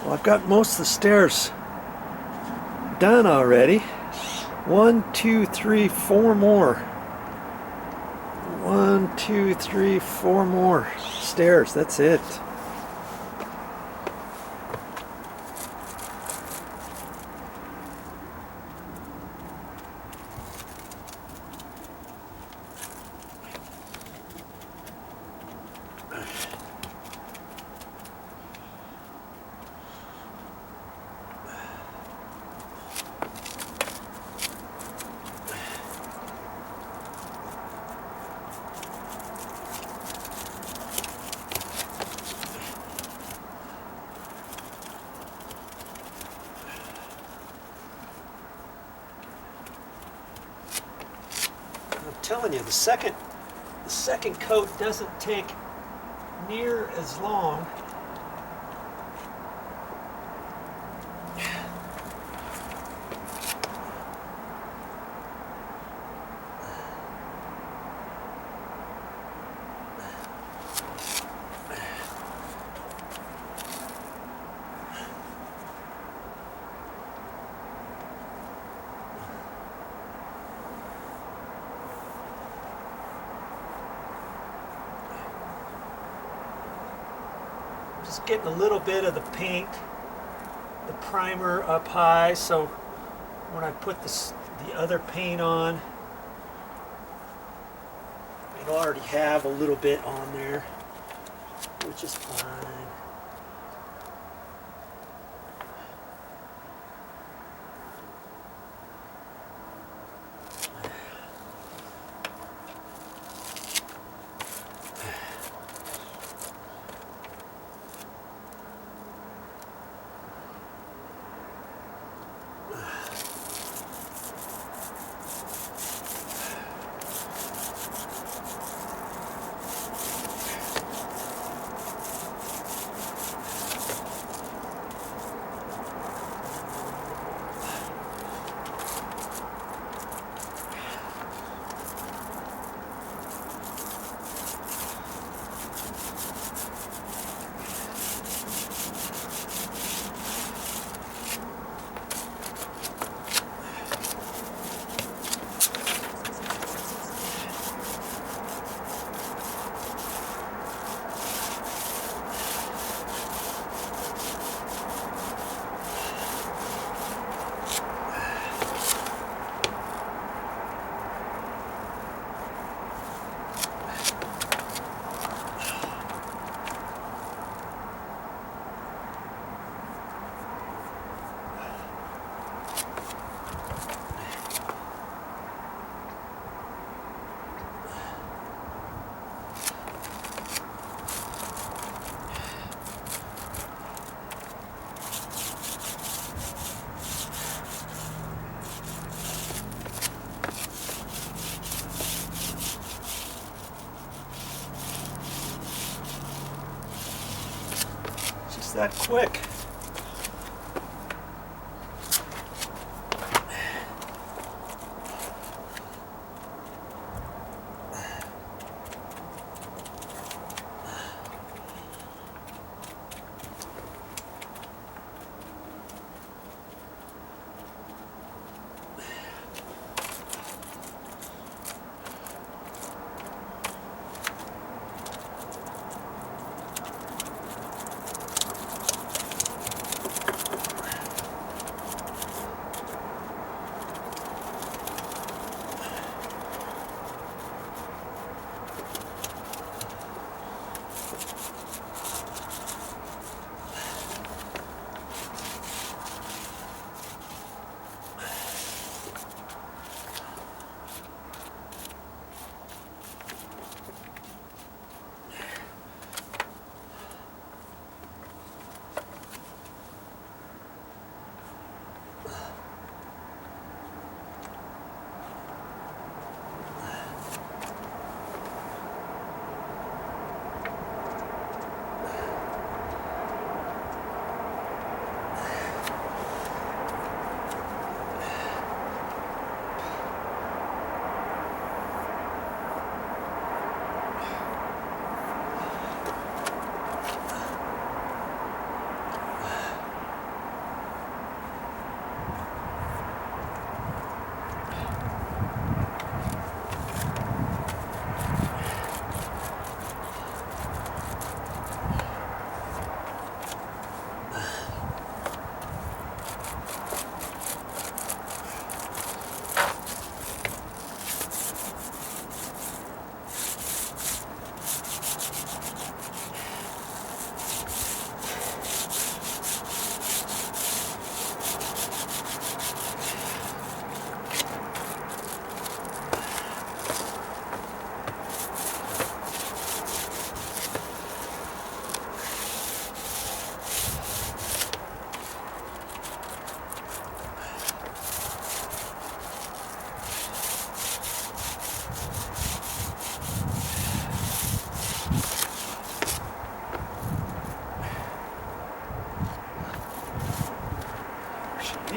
Well, I've got most of the stairs done already. 1, 2, 3, 4 more. 1, 2, 3, 4 more stairs. That's it. I'm telling you, the second coat doesn't take near as long. Just getting a little bit of the paint, the primer up high, so when I put the other paint on, it'll already have a little bit on there, which is fine. That quick.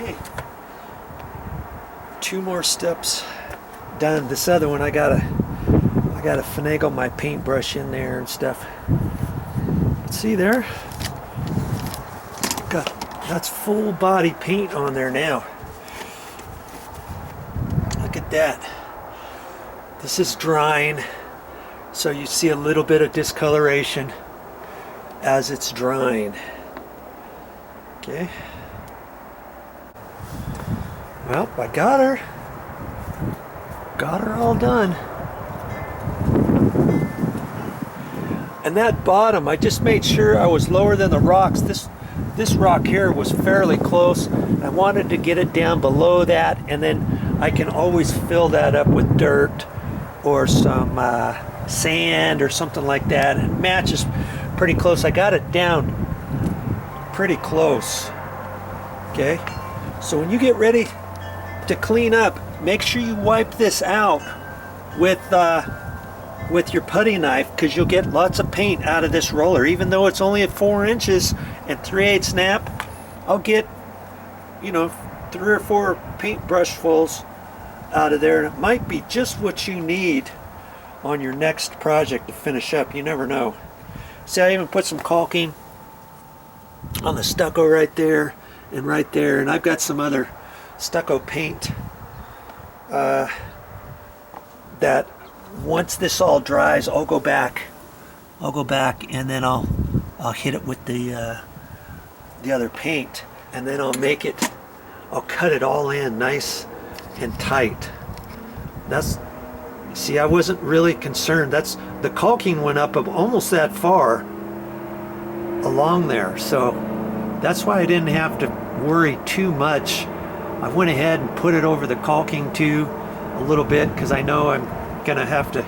Okay. 2 more steps done. This other one I gotta finagle my paintbrush in there and stuff. See there? That's full body paint on there now. Look at that. This is drying, so you see a little bit of discoloration as it's drying. Okay. Well, I got her. Got her all done. And that bottom, I just made sure I was lower than the rocks. This rock here was fairly close. I wanted to get it down below that, and then I can always fill that up with dirt or some sand or something like that. It matches pretty close. I got it down pretty close. Okay, so when you get ready to clean up, make sure you wipe this out with your putty knife, because you'll get lots of paint out of this roller. Even though it's only at 4 inches and 3/8 snap, I'll get, you know, 3 or 4 paintbrushfuls out of there, and it might be just what you need on your next project to finish up. You never know. See, I even put some caulking on the stucco right there and right there, and I've got some other stucco paint that once this all dries, I'll go back and then I'll hit it with the other paint, and then I'll cut it all in nice and tight. See, I wasn't really concerned. The caulking went up almost that far along there, so that's why I didn't have to worry too much. I went ahead and put it over the caulking too a little bit, because I know I'm gonna have to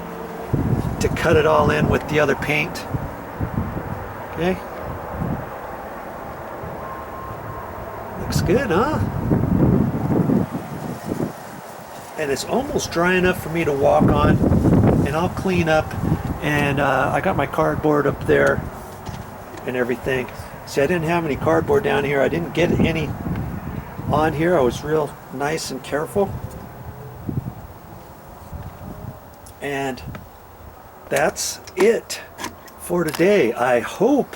cut it all in with the other paint. Okay, looks good, huh? And it's almost dry enough for me to walk on, and I'll clean up. And I got my cardboard up there and everything. See, I didn't have any cardboard down here. I didn't get any on here. I was real nice and careful. And that's it for today. I hope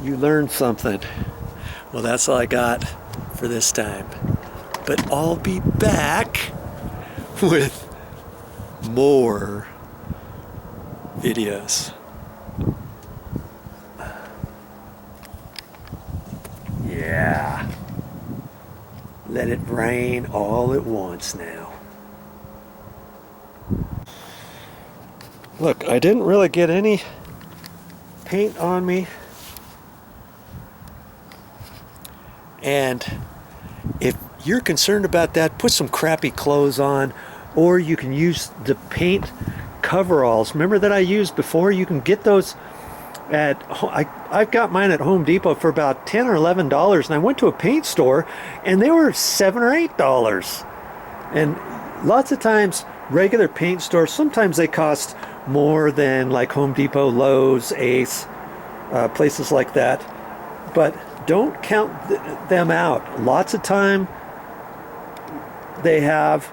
you learned something. Well, that's all I got for this time. But I'll be back with more videos. Yeah. Let it rain all at once now. Look, I didn't really get any paint on me. And if you're concerned about that, put some crappy clothes on, or you can use the paint coveralls. Remember that I used before? You can get those at, I've got mine at Home Depot for about $10 or $11, and I went to a paint store and they were $7 or $8. And lots of times regular paint stores, sometimes they cost more than like Home Depot, Lowe's, Ace, places like that. But don't count them out. Lots of time they have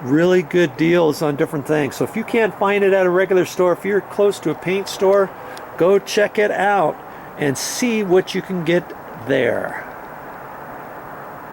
really good deals on different things. So if you can't find it at a regular store, if you're close to a paint store, go check it out and see what you can get there.